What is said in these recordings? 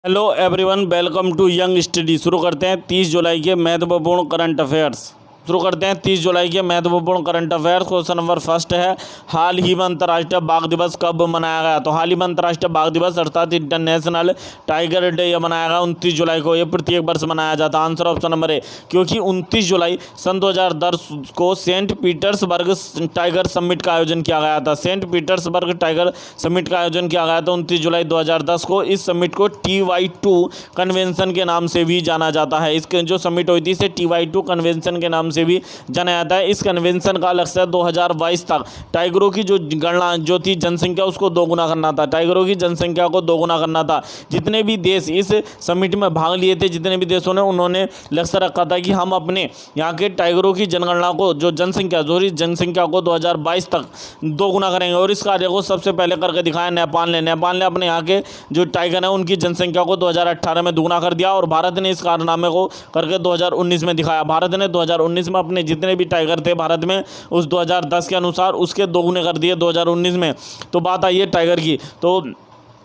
Hello everyone, welcome to Young Study. शुरू करते हैं 30 जुलाई के महत्वपूर्ण करंट अफेयर्स। शुरू करते हैं 30 जुलाई के महत्वपूर्ण current affairs. Question number first है, हाल ही में अंतर्राष्ट्रीय बाघ दिवस कब मनाया गया? तो हाल ही में अंतर्राष्ट्रीय बाघ दिवस अर्थात इंटरनेशनल टाइगर डे यह मनाया गया 29 जुलाई को। यह प्रत्येक वर्ष मनाया जाता है। आंसर ऑप्शन नंबर ए, क्योंकि 29 जुलाई सन 2010 को सेंट पीटर्सबर्ग टाइगर समिट का आयोजन किया गया था। सेंट पीटर्सबर्ग टाइगर समिट का आयोजन किया गया था 29 जुलाई 2010 को। इस समिट को TY2 कन्वेंशन के नाम से भी जाना जाता है। इसके जो समिट हुई थी इसे TY2 कन्वेंशन के नाम से भी जाना जाता है। इस कन्वेंशन का लक्ष्य 2022 तक टाइगरों की जो गणना जो थी जनसंख्या उसको दोगुना करना था। टाइगरों की जनसंख्या को दोगुना करना था। जितने भी देश इस समिट में भाग लिए थे, जितने भी देशों ने, उन्होंने लक्ष्य रखा था कि हम अपने यहाँ के टाइगरों की जनगणना को जो जनसंख्या को 2022 तक दोगुना करेंगे। और इस कार्य को सबसे पहले करके दिखाया नेपाल ने अपने यहाँ के जो टाइगर हैं उनकी जनसंख्या को 2018 में दोगुना कर दिया। और भारत ने इस कारनामे को करके 2019 में दिखाया। भारत ने 2019 में अपने जितने भी टाइगर थे भारत में उस 2010 के अनुसार उसके दोगुने कर दिए 2019 में। तो बात आई है टाइगर की। तो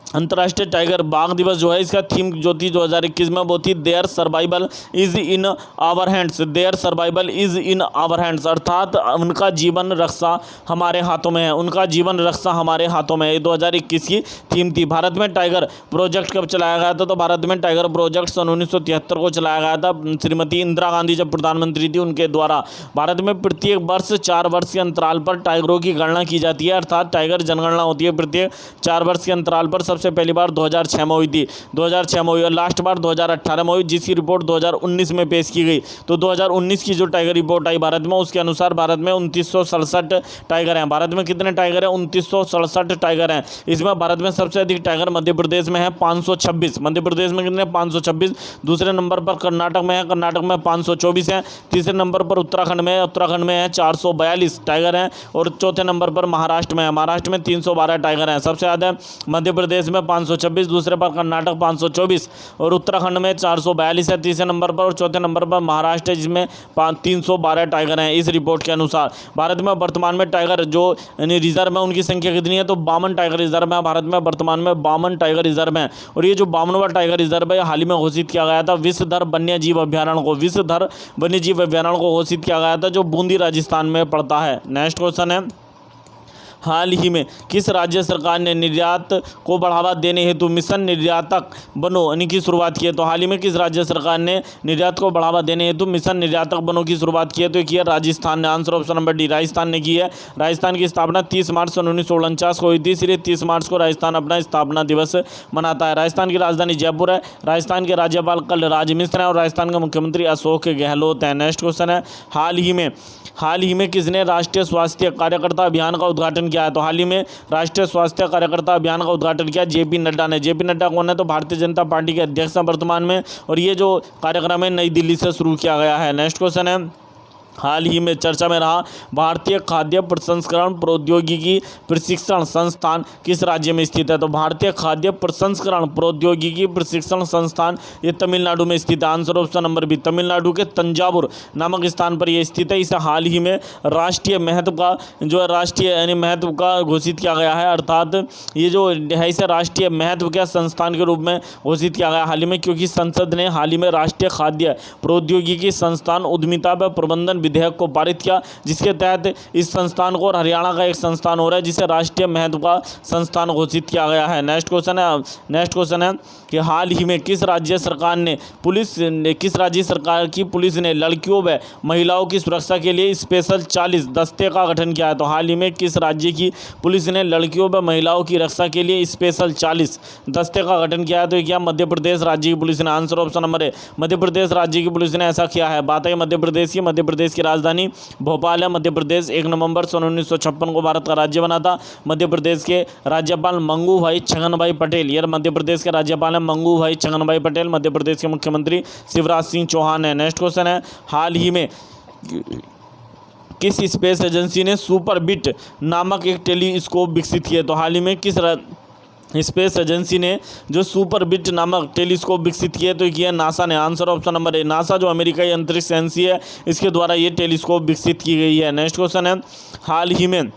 अंतर्राष्ट्रीय टाइगर बाघ दिवस जो है इसका थीम जो थी 2021 में वो थी their survival is in our hands. Their survival is in our hands अर्थात उनका जीवन रक्षा हमारे हाथों में है। उनका जीवन रक्षा हमारे हाथों में है। 2021 की थीम थी। भारत में टाइगर प्रोजेक्ट कब चलाया गया था? तो भारत में टाइगर प्रोजेक्ट सन 1973 को चलाया गया था। श्रीमती इंदिरा गांधी जब प्रधानमंत्री थी उनके द्वारा भारत में प्रत्येक वर्ष 4 वर्ष के अंतराल पर टाइगरों की गणना की जाती है। अर्थात टाइगर जनगणना होती है प्रत्येक 4 वर्ष के अंतराल पर। सबसे पहली बार 2006 में हुई थी, 2006 में हुई, और लास्ट बार 2018 में हुई, जिसकी रिपोर्ट 2019 में पेश की गई। तो 2019 की जो टाइगर रिपोर्ट आई भारत में उसके अनुसार भारत में 2967 टाइगर हैं। भारत में कितने टाइगर हैं? 2967 टाइगर हैं। इसमें भारत में सबसे अधिक टाइगर मध्य प्रदेश में है 526। मध्य प्रदेश में कितने? 526। दूसरे नंबर पर कर्नाटक में है, कर्नाटक में 524 हैं। तीसरे नंबर पर उत्तराखंड में है 442 टाइगर हैं। और चौथे नंबर पर महाराष्ट्र में है, महाराष्ट्र में 312 टाइगर हैं। सबसे ज़्यादा मध्य प्रदेश में 526, दूसरे पर कर्नाटक 524 और उत्तराखंड में 442 है तीसरे नंबर पर। और चौथे नंबर पर महाराष्ट्र है जिसमें 312 टाइगर हैं। इस रिपोर्ट के अनुसार भारत में वर्तमान में टाइगर जो यानी रिजर्व है उनकी संख्या कितनी है? तो 52 टाइगर रिजर्व है भारत में। वर्तमान में 52 टाइगर रिजर्व हैं। और ये जो 52वां टाइगर रिजर्व है हाल ही में घोषित किया गया था विश्वधर वन्यजीव अभ्यारण्य को। विश्वधर वन्यजीव अभ्यारण्य को घोषित किया गया था जो बूंदी राजस्थान में पड़ता है। नेक्स्ट क्वेश्चन है, हाल ही में किस राज्य सरकार ने निर्यात को बढ़ावा देने हेतु मिशन निर्यातक बनो यानी की शुरुआत की है? तो हाल ही में किस राज्य सरकार ने निर्यात को बढ़ावा देने हेतु मिशन निर्यातक बनो की शुरुआत की है? तो ये राजस्थान ने। Answer option number D, Rajasthan ने की है। राजस्थान की स्थापना 30 मार्च 1949 को हुई थी, इसलिए 30 मार्च को राजस्थान अपना स्थापना दिवस मनाता है। राजस्थान की राजधानी जयपुर है। राजस्थान के राज्यपाल कलराज मिश्र हैं और राजस्थान के मुख्यमंत्री अशोक गहलोत हैं। नेक्स्ट क्वेश्चन है, हाल ही में किसने राष्ट्रीय स्वास्थ्य कार्यकर्ता अभियान का उद्घाटन किया है? तो हाल ही में राष्ट्रीय स्वास्थ्य कार्यकर्ता अभियान का उद्घाटन किया JP नड्डा ने। JP नड्डा कौन है? तो भारतीय जनता पार्टी के अध्यक्ष हैं वर्तमान में। और ये जो कार्यक्रम है नई दिल्ली से शुरू किया गया है। नेक्स्ट क्वेश्चन है, हाल ही में चर्चा में रहा भारतीय खाद्य प्रसंस्करण प्रौद्योगिकी प्रशिक्षण संस्थान किस राज्य में स्थित है? तो भारतीय खाद्य प्रसंस्करण प्रौद्योगिकी प्रशिक्षण संस्थान ये तमिलनाडु में स्थित है। Answer option number B, Tamil Nadu के तंजावुर नामक स्थान पर यह स्थित है। इसे हाल ही में राष्ट्रीय महत्व का जो है राष्ट्रीय यानी महत्व का घोषित किया गया है। अर्थात ये जो है इसे राष्ट्रीय महत्व के संस्थान के रूप में घोषित किया गया हाल ही में, क्योंकि संसद ने हाल ही में राष्ट्रीय खाद्य प्रौद्योगिकी संस्थान उद्यमिता व प्रबंधन विधेयक को पारित किया, जिसके तहत इस संस्थान को और हरियाणा का एक संस्थान हो रहा है जिसे राष्ट्रीय महत्व का संस्थान घोषित किया गया है। नेक्स्ट क्वेश्चन है कि हाल ही में किस राज्य सरकार की पुलिस ने लड़कियों व महिलाओं की सुरक्षा के लिए स्पेशल 40 दस्ते का गठन किया है? तो हाल ही में किस राज्य की पुलिस ने लड़कियों व महिलाओं की रक्षा के लिए स्पेशल 40 दस्ते का गठन किया है? तो क्या मध्य प्रदेश राज्य की पुलिस ने। आंसर ऑप्शन नंबर है, मध्य प्रदेश राज्य की पुलिस ने ऐसा किया है। बात है मध्य प्रदेश की राजधानी भोपाल है। मध्य प्रदेश 1 नवंबर सन 1956 को भारत का राज्य बना था। मध्य प्रदेश के राज्यपाल मंगू भाई छगन भाई पटेल, ये मध्य प्रदेश के राज्यपाल हैं मंगू भाई छगन भाई पटेल। मध्य प्रदेश के मुख्यमंत्री शिवराज सिंह चौहान है। नेक्स्ट क्वेश्चन है, हाल ही में किस स्पेस एजेंसी ने सुपरबिट नामक एक टेलीस्कोप विकसित किया? तो हाल ही में किस स्पेस एजेंसी ने जो सुपरबिट नामक टेलीस्कोप विकसित किया? तो किया नासा ने। Answer option number A, NASA जो अमेरिकी अंतरिक्ष एजेंसी है इसके द्वारा ये टेलीस्कोप विकसित की गई है। नेक्स्ट क्वेश्चन है, हाल ही में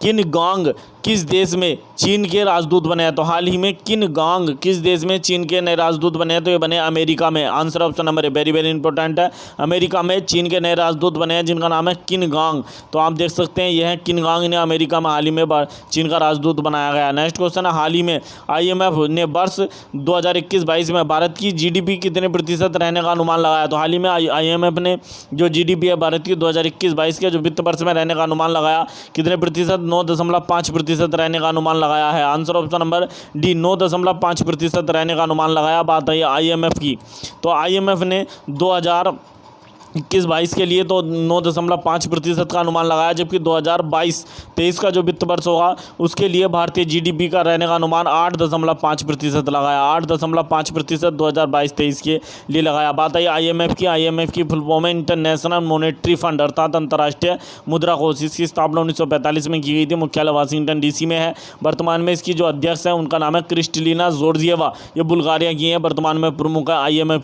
किन गोंग किस देश में चीन के राजदूत बने हैं? तो हाल ही में किन गोंग किस देश में चीन के नए राजदूत बने हैं? तो ये बने अमेरिका में। आंसर ऑप्शन नंबर है, वेरी वेरी इंपॉर्टेंट है। अमेरिका में चीन के नए राजदूत बने हैं जिनका नाम है किन गोंग। तो आप देख सकते हैं, यह है किन गोंग ने अमेरिका में हाल ही में चीन का राजदूत बनाया गया। नेक्स्ट क्वेश्चन है, हाल ही में IMF ने वर्ष 2021-22 में भारत की GDP कितने प्रतिशत रहने का अनुमान लगाया? तो हाल ही में IMF ने जो GDP है भारत की 2021-22 के जो वित्त वर्ष में रहने का अनुमान लगाया, कितने प्रतिशत? 9.5% रहने का अनुमान लगाया है। आंसर ऑप्शन नंबर डी, 9.5% रहने का अनुमान लगाया। बात है IMF की, तो IMF ने 2021-22 के लिए तो 9.5% का अनुमान लगाया, जबकि 2022-23 का जो वित्त वर्ष होगा उसके लिए भारतीय GDP का रहने का अनुमान 8.5% लगाया। 8.5% 2022-23 के लिए लगाया। बात है IMF की फुल फॉर्म है इंटरनेशनल मॉनेटरी फंड, अर्थात अंतर्राष्ट्रीय मुद्रा कोष। इसकी स्थापना 1945 में की गई थी। मुख्यालय वाशिंगटन DC में है। वर्तमान में इसकी जो अध्यक्ष है उनका नाम है क्रिस्टलिना जॉर्जिएवा। ये बुल्गारिया की है, वर्तमान में प्रमुख है IMF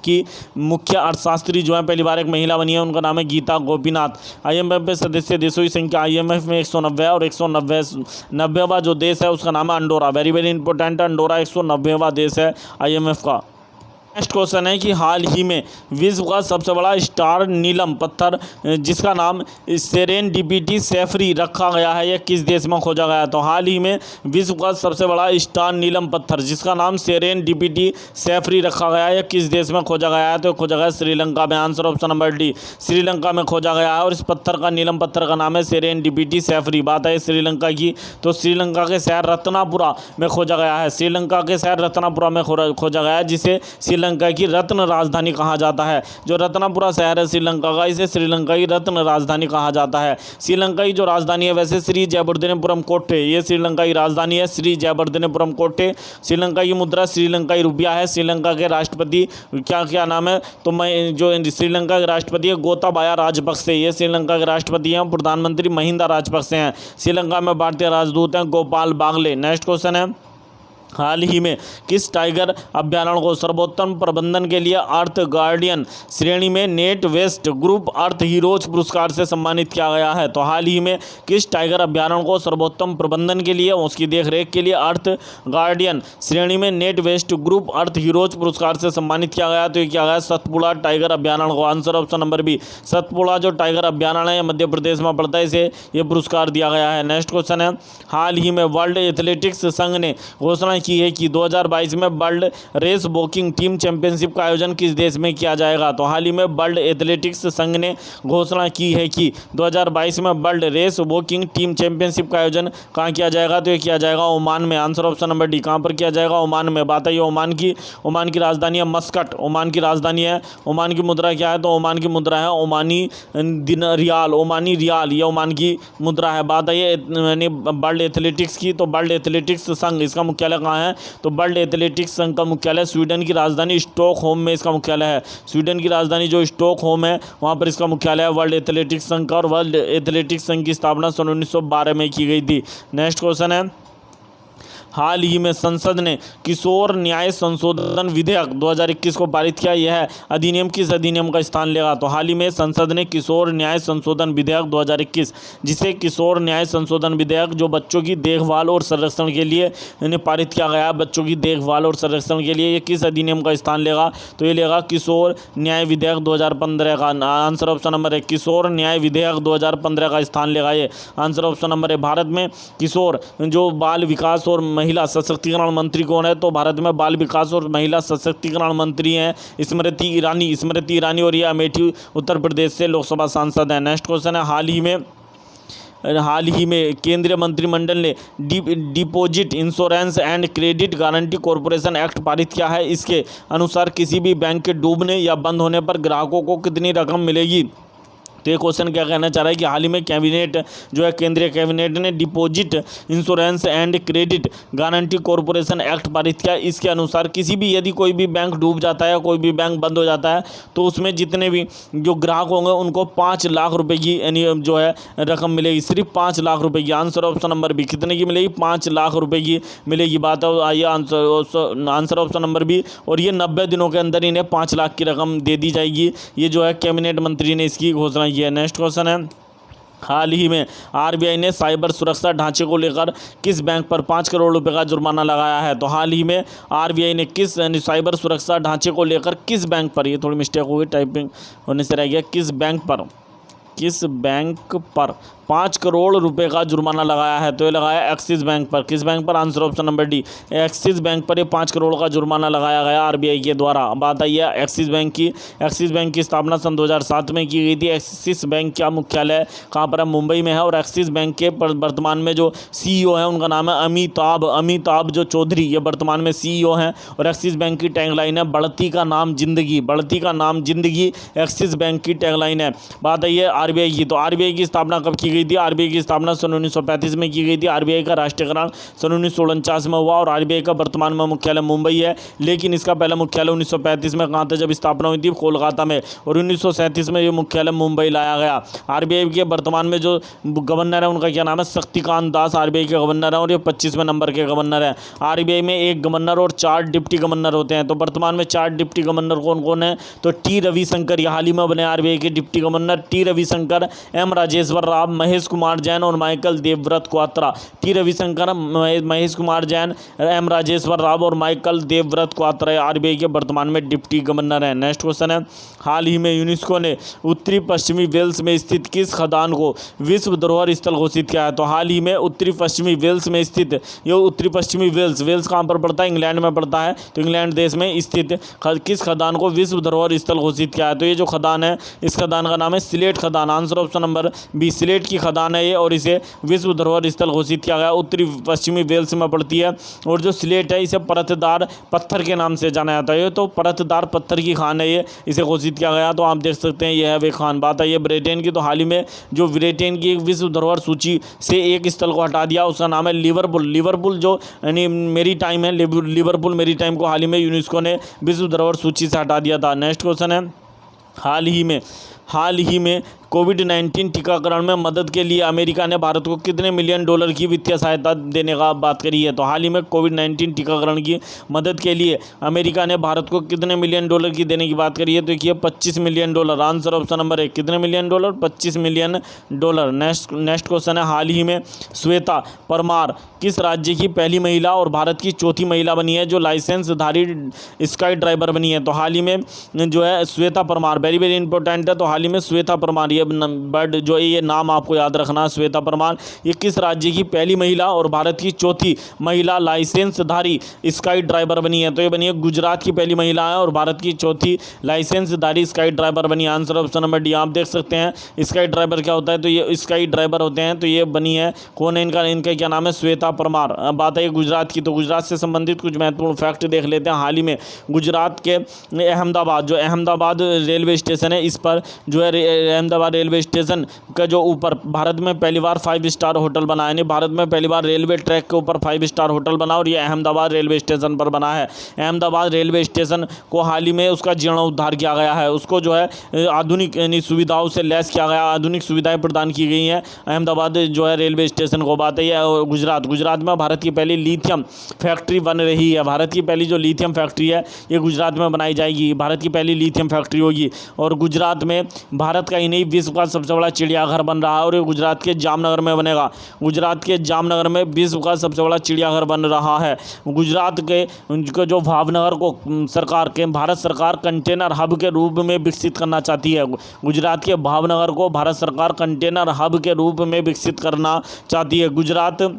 की मुख्य अर्थशास्त्री जो है पहली बार एक महिला बनी है, उनका नाम है गीता गोपीनाथ। IMF में सदस्य देशों की संख्या IMF में 190 है और 190वां जो देश है उसका नाम है Andorra. Very very important, Andorra 190वां देश है IMF का। नेक्स्ट क्वेश्चन है कि हाल ही में विश्व का सबसे बड़ा स्टार नीलम पत्थर जिसका नाम सेरेंडिपिटी सैफरी रखा गया है, यह किस देश में खोजा गया है? तो हाल ही में विश्व का सबसे बड़ा स्टार नीलम पत्थर जिसका नाम सेरेंडिपिटी सैफरी रखा गया है, यह किस देश में खोजा गया है? तो खोजा गया श्रीलंका में। Answer option number D, Sri Lanka में खोजा गया है और इस पत्थर का, नीलम पत्थर का नाम है सेरेंडिपिटी सैफरी। बात है श्रीलंका की, तो श्रीलंका के शहर रत्नापुरा में खोजा गया है। श्रीलंका के शहर रत्नापुरा में खोजा गया है, जिसे श्रीलंका की रत्न राजधानी कहा जाता है। जो रत्नापुरा शहर है श्रीलंका का, इसे श्रीलंका की रत्न राजधानी कहा जाता है। श्रीलंका की जो राजधानी है वैसे श्री जयवर्धनेपुरम कोट्टे, ये श्रीलंका की राजधानी है, श्री जयवर्धनेपुरम कोट्टे। श्रीलंका की मुद्रा श्रीलंकाई रुपया है। श्रीलंका के राष्ट्रपति क्या नाम है? तो मैं जो श्रीलंका के राष्ट्रपति है गोताबाया राजपक्षे, ये श्रीलंका के राष्ट्रपति हैं। प्रधानमंत्री महिंदा राजपक्षे हैं। श्रीलंका में भारतीय राजदूत हैं गोपाल बागले। नेक्स्ट क्वेश्चन है, हाल ही में किस टाइगर अभ्यारण्य को सर्वोत्तम प्रबंधन के लिए अर्थ गार्डियन श्रेणी में नेट वेस्ट ग्रुप अर्थ हीरोज पुरस्कार से सम्मानित किया गया है? तो हाल ही में किस टाइगर अभ्यारण्य को सर्वोत्तम प्रबंधन के लिए, उसकी देखरेख के लिए अर्थ गार्डियन श्रेणी में नेट वेस्ट ग्रुप अर्थ हीरोज पुरस्कार से सम्मानित किया गया? तो ये किया गया सतपुड़ा टाइगर अभ्यारण्य को। Answer option number B, Satpura जो टाइगर अभ्यारण्य है मध्य प्रदेश में पड़ता है, इसे ये पुरस्कार दिया गया है। नेक्स्ट क्वेश्चन है, हाल ही में वर्ल्ड एथलेटिक्स संघ ने घोषणा की है कि 2022 में world race walking team championship का आयोजन किस देश में किया जाएगा? तो हाल ही में वर्ल्ड एथलेटिक्स संघ ने घोषणा की है कि 2022 में world race walking team championship का आयोजन कहाँ किया जाएगा? तो ये किया जाएगा ओमान में। आंसर ऑप्शन नंबर डी, कहाँ पर किया जाएगा? ओमान में। बात है ये ओमान की राजधानी है मस्कट, ओमान की राजधानी है। ओमान की मुद्रा क्या है? तो ओमान की मुद्रा है ओमानी रियाल, ओमानी रियाल, ये ओमान की मुद्रा है। बात है ये वर्ल्ड एथलेटिक्स की, तो वर्ल्ड एथलेटिक्स संघ इसका मुख्यालय कहाँ है? तो वर्ल्ड एथलेटिक्स संघ का मुख्यालय स्वीडन की राजधानी स्टॉकहोम में इसका मुख्यालय है। स्वीडन की राजधानी जो स्टॉकहोम है वहाँ पर इसका मुख्यालय है वर्ल्ड एथलेटिक्स संघ का। और वर्ल्ड एथलेटिक्स संघ की स्थापना सन 1912 में की गई थी। नेक्स्ट क्वेश्चन है, हाल ही में संसद ने किशोर न्याय संशोधन विधेयक 2021 को पारित किया। यह अधिनियम किस अधिनियम का स्थान लेगा? तो हाल ही में संसद ने किशोर न्याय संशोधन विधेयक 2021, जिसे किशोर न्याय संशोधन विधेयक जो बच्चों की देखभाल और संरक्षण के लिए इन्हें पारित किया गया, बच्चों की देखभाल और संरक्षण के लिए, ये किस अधिनियम का स्थान लेगा? तो ये लेगा किशोर न्याय विधेयक 2015 का। आंसर ऑप्शन नंबर है, किशोर न्याय विधेयक 2015 का स्थान लेगा ये। आंसर ऑप्शन नंबर है। भारत में किशोर जो बाल विकास और महिला सशक्तिकरण मंत्री कौन है? तो भारत में बाल विकास और महिला सशक्तिकरण मंत्री हैं स्मृति ईरानी, और ये अमेठी उत्तर प्रदेश से लोकसभा सांसद हैं। नेक्स्ट क्वेश्चन है, हाल ही में केंद्रीय मंत्रिमंडल ने deposit insurance and credit guarantee corporation act पारित किया है। इसके अनुसार किसी भी बैंक के डूबने या बंद होने पर ग्राहकों को कितनी रकम मिलेगी? तो ये क्वेश्चन क्या कहना चाह रहा है कि हाल ही में कैबिनेट जो है केंद्रीय कैबिनेट ने deposit insurance and credit guarantee corporation act पारित किया। इसके अनुसार किसी भी, यदि कोई भी बैंक डूब जाता है, कोई भी बैंक बंद हो जाता है, तो उसमें जितने भी जो ग्राहक होंगे उनको 5 लाख रुपए की यानी जो है रकम मिलेगी, सिर्फ 5 लाख रुपए की। आंसर ऑप्शन नंबर बी, कितने की मिलेगी? 5 लाख रुपए की मिलेगी। बात है आइए आंसर ऑप्शन नंबर बी। और ये 90 दिनों के अंदर इन्हें 5 लाख की रकम दे दी जाएगी। ये जो है कैबिनेट मंत्री ने इसकी घोषणा की है। नेक्स्ट क्वेश्चन है, हाल ही में आरबीआई ने साइबर सुरक्षा ढांचे को लेकर किस बैंक पर 5 करोड़ रुपए का जुर्माना लगाया है? तो हाल ही में आरबीआई ने किस साइबर सुरक्षा ढांचे को लेकर किस बैंक पर, ये थोड़ी मिस्टेक हो गई टाइपिंग होने से रह गया, किस बैंक पर 5 करोड़ रुपए का जुर्माना लगाया है? तो ये लगाया एक्सिस बैंक पर। किस बैंक पर? Answer option number D, axis bank पर ये 5 करोड़ का जुर्माना लगाया गया आरबीआई के द्वारा। बात आई है एक्सिस बैंक की स्थापना सन 2007 में की गई थी। एक्सिस बैंक का मुख्यालय कहाँ पर है? मुंबई में है। और एक्सिस बैंक के वर्तमान में जो सीईओ है उनका नाम है अमिताभ जो चौधरी, ये वर्तमान में सीईओ हैं। और एक्सिस बैंक की टैगलाइन है बढ़ती का नाम जिंदगी एक्सिस बैंक की टैगलाइन है। बात आई है आरबीआई की। तो आरबीआई की स्थापना कब की गई थी? आरबीआई की स्थापना सन 1935 में की गई थी। आरबीआई का राष्ट्रीयकरण सन 1949 में हुआ और आरबीआई का वर्तमान में मुख्यालय मुंबई है, लेकिन इसका पहला मुख्यालय 1935 में कहाँ था जब स्थापना हुई थी? कोलकाता में। और 1937 में ये मुख्यालय मुंबई लाया गया। आरबीआई के वर्तमान में जो गवर्नर है उनका क्या नाम है? शक्तिकांत दास आरबीआई के गवर्नर है और ये 25वें नंबर के गवर्नर है। आरबीआई में एक गवर्नर और 4 डिप्टी गवर्नर होते हैं। तो वर्तमान में 4 डिप्टी गवर्नर कौन कौन है? तो टी रविशंकर, ये हाल ही में बने आरबीआई के deputy governor. T Ravishankar, M Rajeshwar Rao, Mahesh Kumar Jain और Michael Debabrata Kwatra. T Ravishankar, Mahesh Kumar Jain, M Rajeshwar Rao और माइकल देवव्रत क्वात्रा आरबीआई के वर्तमान में डिप्टी गवर्नर हैं। नेक्स्ट क्वेश्चन है, हाल ही में यूनेस्को ने उत्तरी पश्चिमी वेल्स में स्थित किस खदान को विश्व धरोहर स्थल घोषित किया है? तो हाल ही में उत्तरी पश्चिमी वेल्स में स्थित, ये उत्तरी पश्चिमी वेल्स कहाँ पर पड़ता है? इंग्लैंड में पड़ता है। तो इंग्लैंड देश में स्थित किस खदान को विश्व धरोहर स्थल घोषित किया है? तो ये जो खदान है, इस खदान का नाम है सिलेट खदान। आंसर ऑप्शन नंबर बी, सिलेट की खदान है ये और इसे विश्व धरोहर स्थल घोषित किया गया। उत्तरी पश्चिमी वेल्स में पड़ती है। और जो सिलेट है इसे परतदार पत्थर के नाम से जाना जाता है। ये तो परतदार पत्थर की खान है, ये इसे घोषित किया गया। तो आप देख सकते हैं यह है वे खान। बात है ये ब्रिटेन की। तो हाल ही में जो ब्रिटेन की एक विश्व धरोहर सूची से एक स्थल को हटा दिया, उसका नाम है लिवरपूल जो यानी मेरी टाइम है, लिवरपूल मेरी टाइम को हाल ही में यूनेस्को ने विश्व धरोहर सूची से हटा दिया था। नेक्स्ट क्वेश्चन है, हाल ही में कोविड-19 टीकाकरण में मदद के लिए अमेरिका ने भारत को कितने मिलियन डॉलर की वित्तीय सहायता देने का बात करी है? तो हाल ही में कोविड-19 टीकाकरण की मदद के लिए अमेरिका ने भारत को कितने मिलियन डॉलर की देने की बात करी है? तो देखिए 25 million dollar. Answer option number 1, कितने million dollar? 25 million dollar. Next question है, हाल ही में श्वेता परमार किस राज्य की पहली महिला और भारत की चौथी महिला बनी है जो लाइसेंसधारी स्काई ड्राइवर बनी है? तो हाल ही में जो है Shweta Parmar, very very important है। तो हाल ही में श्वेता परमार, ये बर्ड जो ये नाम आपको याद रखना, श्वेता परमार, ये किस राज्य की पहली महिला और भारत की चौथी महिला लाइसेंसधारी स्काई ड्राइवर बनी है? तो ये बनी है गुजरात की पहली महिला है और भारत की चौथी लाइसेंसधारी स्काई ड्राइवर बनी है। Answer option number D. आप देख सकते हैं स्काई ड्राइवर क्या होता है, तो ये स्काई ड्राइवर होते हैं। तो ये बनी है कौन है? इनका क्या नाम है? श्वेता परमार। बात है गुजरात की। तो गुजरात से संबंधित कुछ महत्वपूर्ण फैक्ट देख लेते हैं। हाल ही में गुजरात के अहमदाबाद रेलवे स्टेशन है, इस पर जो है अहमदाबाद रेलवे स्टेशन का जो ऊपर भारत में पहली बार 5 स्टार होटल बना है। भारत में पहली बार रेलवे ट्रैक के ऊपर 5 स्टार होटल बना और ये अहमदाबाद रेलवे स्टेशन पर बना है। अहमदाबाद रेलवे स्टेशन को हाल ही में उसका जीर्णोद्धार किया गया है, उसको जो है आधुनिक यानी सुविधाओं से लैस किया गया, आधुनिक सुविधाएं प्रदान की गई हैं अहमदाबाद जो है रेलवे स्टेशन को। बात है गुजरात में भारत की पहली लिथियम फैक्ट्री बन रही है। भारत की पहली जो लिथियम फैक्ट्री है ये गुजरात में बनाई जाएगी, भारत की पहली लिथियम फैक्ट्री होगी। और गुजरात में भारत का ही नहीं विश्व का सबसे बड़ा चिड़ियाघर बन रहा है और ये गुजरात के जामनगर में बनेगा। गुजरात के जामनगर में विश्व का सबसे बड़ा चिड़ियाघर बन रहा है। गुजरात के जो भावनगर को भारत सरकार कंटेनर हब के रूप में विकसित करना चाहती है। गुजरात के भावनगर को भारत सरकार कंटेनर हब के रूप में विकसित करना चाहती है। गुजरात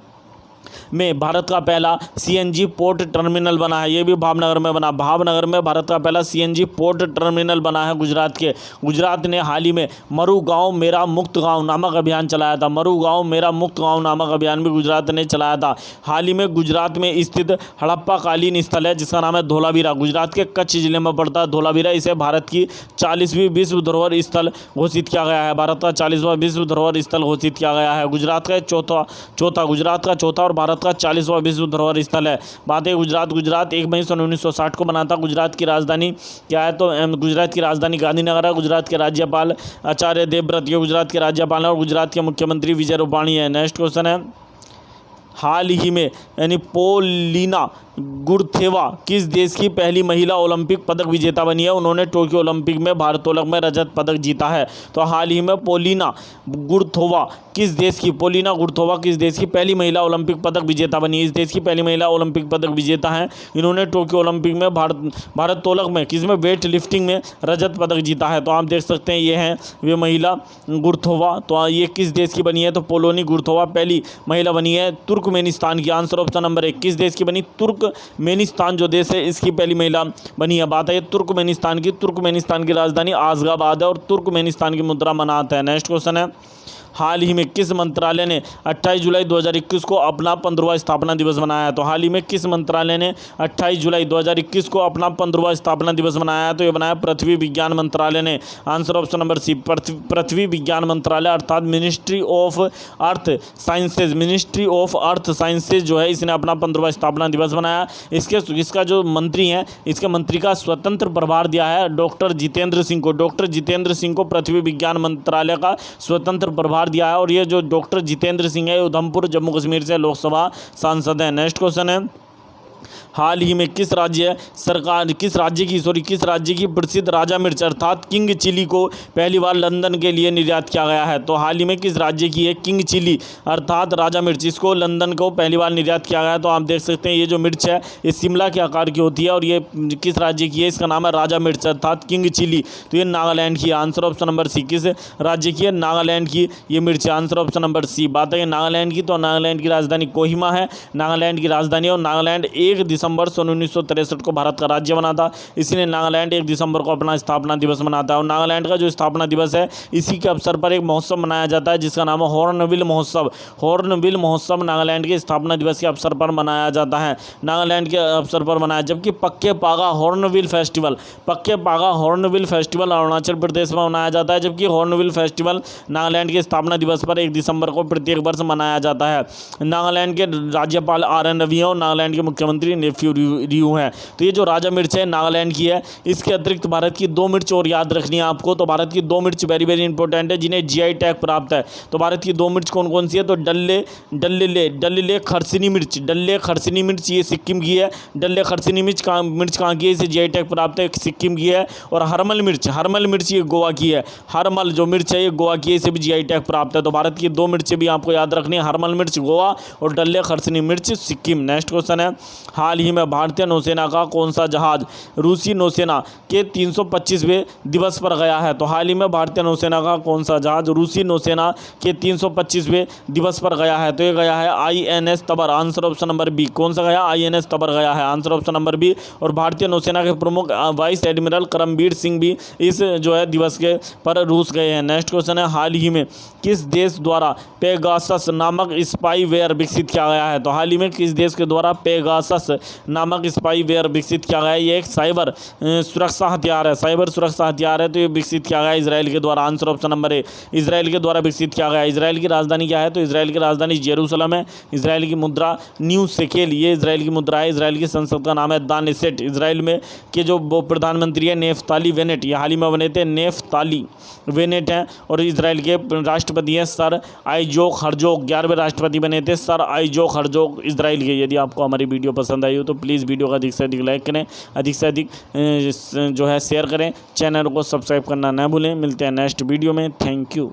में भारत का पहला सीएनजी पोर्ट टर्मिनल बना है, ये भी भावनगर में बना। भावनगर में भारत का पहला सीएनजी पोर्ट टर्मिनल बना है गुजरात ने हाल ही में मरु गांव मेरा मुक्त गांव नामक अभियान चलाया था। मरु गांव मेरा मुक्त गांव नामक अभियान भी गुजरात ने चलाया था। हाल ही में गुजरात में स्थित हड़प्पा कालीन स्थल है जिसका नाम है धोलावीरा, गुजरात के कच्छ जिले में पड़ता है धोलावीरा। इसे भारत की 40वीं विश्व धरोहर स्थल घोषित किया गया है। भारत का 40वां विश्व धरोहर स्थल घोषित किया गया है। गुजरात का चौथा और भारत का 40वां विश्व धरोहर स्थल है। बात है गुजरात 1 मई 1960 को बना था। गुजरात की राजधानी क्या है? तो गुजरात की राजधानी गांधीनगर है। गुजरात के राज्यपाल आचार्य देवव्रत ये गुजरात के राज्यपाल हैं और गुजरात के मुख्यमंत्री विजय रूपाणी है। नेक्स्ट क्वेश्चन है, हाल ही में यानी पोलिना गुरथेवा किस देश की पहली महिला ओलंपिक पदक विजेता बनी है? उन्होंने टोक्यो ओलंपिक में भारोत्तोलक में रजत पदक जीता है। तो हाल ही में पोलिना गुरथोवा किस देश की पहली महिला ओलंपिक पदक विजेता बनी है? इस देश की पहली महिला ओलंपिक पदक विजेता हैं। इन्होंने टोक्यो ओलंपिक में भारोत्तोलक में किसमें वेट लिफ्टिंग में रजत पदक जीता है। तो आप देख सकते हैं ये हैं वे महिला गुरथोवा। तो ये किस देश की बनी है? तो पोलोनी गुरथोवा पहली महिला बनी है तुर्कमेनिस्तान की। आंसर ऑप्शन नंबर 1 किस देश की बनी? तुर्कमेनिस्तान जो देश है इसकी पहली महिला बनी है। बात है तुर्कमेनिस्तान की राजधानी आशगाबाद है और तुर्कमेनिस्तान की मुद्रा मनात है। नेक्स्ट क्वेश्चन है, हाल ही में किस मंत्रालय ने 28 जुलाई 2021 को अपना 15वां स्थापना दिवस मनाया है? तो हाल ही में किस मंत्रालय ने 28 जुलाई 2021 को अपना 15वां स्थापना दिवस मनाया है? तो ये बनाया पृथ्वी विज्ञान मंत्रालय ने। आंसर ऑप्शन नंबर सी पृथ्वी विज्ञान मंत्रालय अर्थात मिनिस्ट्री ऑफ अर्थ साइंसेज जो है इसने अपना 15वां स्थापना दिवस मनाया। इसका जो मंत्री हैं इसके मंत्री का स्वतंत्र प्रभार दिया है डॉक्टर जितेंद्र सिंह को पृथ्वी विज्ञान मंत्रालय का स्वतंत्र प्रभार दिया है। और ये जो डॉक्टर जितेंद्र सिंह है उधमपुर जम्मू कश्मीर से लोकसभा सांसद हैं। नेक्स्ट क्वेश्चन है, हाल ही में किस राज्य की प्रसिद्ध राजा मिर्च अर्थात किंग चिली को पहली बार लंदन के लिए निर्यात किया गया है? तो हाल ही में किस राज्य की है किंग चिली अर्थात राजा मिर्च, इसको लंदन को पहली बार निर्यात किया गया है। तो आप देख सकते हैं ये जो मिर्च है ये शिमला के आकार की होती है और ये किस राज्य की है? इसका नाम है राजा मिर्च अर्थात किंग चिली। तो ये नागालैंड की। आंसर ऑप्शन नंबर सी किस राज्य की है? नागालैंड की ये मिर्च। Answer option number C. बात है नागालैंड की, तो नागालैंड की राजधानी कोहिमा है, नागालैंड की राजधानी। और नागालैंड 1 दिसंबर 1963 को भारत का राज्य बना था, इसलिए नागालैंड 1 दिसंबर को अपना स्थापना दिवस मनाता है। और नागालैंड का जो स्थापना दिवस है इसी के अवसर पर एक महोत्सव मनाया जाता है जिसका नाम है हॉर्नबिल महोत्सव नागालैंड के स्थापना दिवस के अवसर पर मनाया जाता है। नागालैंड के अवसर पर मनाया, जबकि पक्के पागा हॉर्नबिल फेस्टिवल अरुणाचल प्रदेश में मनाया जाता है, जबकि हॉर्नबिल फेस्टिवल नागालैंड के स्थापना दिवस पर 1 दिसंबर को प्रत्येक वर्ष मनाया जाता है। नागालैंड के राज्यपाल RN रवि हैं और नागालैंड के मुख्यमंत्री नेफ्यू रियू है। तो ये जो राजा मिर्च है नागालैंड की है। इसके अतिरिक्त भारत की 2 मिर्च और याद रखनी है आपको। तो भारत की 2 मिर्च वेरी वेरी इंपॉर्टेंट है जिन्हें GI टैग प्राप्त है। तो भारत की 2 मिर्च कौन कौन सी है? तो डल्ले खरसिनी मिर्च ये सिक्किम की है। डल्ले खरसिनी मिर्च कहाँ की है? इसे GI टैग प्राप्त है, सिक्किम की है। और हरमल मिर्च ये गोवा की है। हरमल जो मिर्च है ये गोवा की है, इसे भी GI टैग प्राप्त है। तो भारत की 2 मिर्चें भी आपको याद रखनी है, हरमल मिर्च गोवा और डल्ले खरसिनी मिर्च सिक्किम। नेक्स्ट क्वेश्चन है, हाल ही में भारतीय नौसेना का कौन सा जहाज रूसी नौसेना के 325वें दिवस पर गया है? तो हाल ही में भारतीय नौसेना का कौन सा जहाज रूसी नौसेना के 325वें दिवस पर गया है? तो ये गया है INS Tabar. Answer option number B. कौन सा गया? INS तबर गया है। Answer option number B. और भारतीय नौसेना के प्रमुख वाइस एडमिरल करमबीर सिंह भी इस जो है दिवस के पर रूस गए हैं। नेक्स्ट क्वेश्चन है, हाल ही में किस देश द्वारा पेगासस नामक स्पाईवेयर विकसित किया गया है? तो हाल ही में किस देश के द्वारा पेगासस नामक स्पाईवेयर विकसित किया गया है? ये एक साइबर सुरक्षा हथियार है। तो ये विकसित किया गया है इजराइल के द्वारा। Answer option number A, Israel के द्वारा विकसित किया गया है। इजराइल की राजधानी क्या है? तो इजराइल की राजधानी जेरूसलम है। इजराइल की मुद्रा न्यू शेकेल, ये इजराइल की मुद्रा है। इजराइल की संसद का नाम है दानेसेट। इजराइल में के जो प्रधानमंत्री है नेफ्ताली बेनेट, ये हाल ही में बने थे, नेफ्ताली बेनेट हैं। और इजराइल के राष्ट्रपति हैं सर आइजोक हर्जोग, 11वें राष्ट्रपति बने थे सर आइजोक हर्जोग इजराइल के। यदि आपको हमारी वीडियो पसंद आई हो तो प्लीज़ वीडियो को अधिक से अधिक लाइक करें, अधिक से अधिक जो है शेयर करें, चैनल को सब्सक्राइब करना ना भूलें। मिलते हैं नेक्स्ट वीडियो में। Thank you.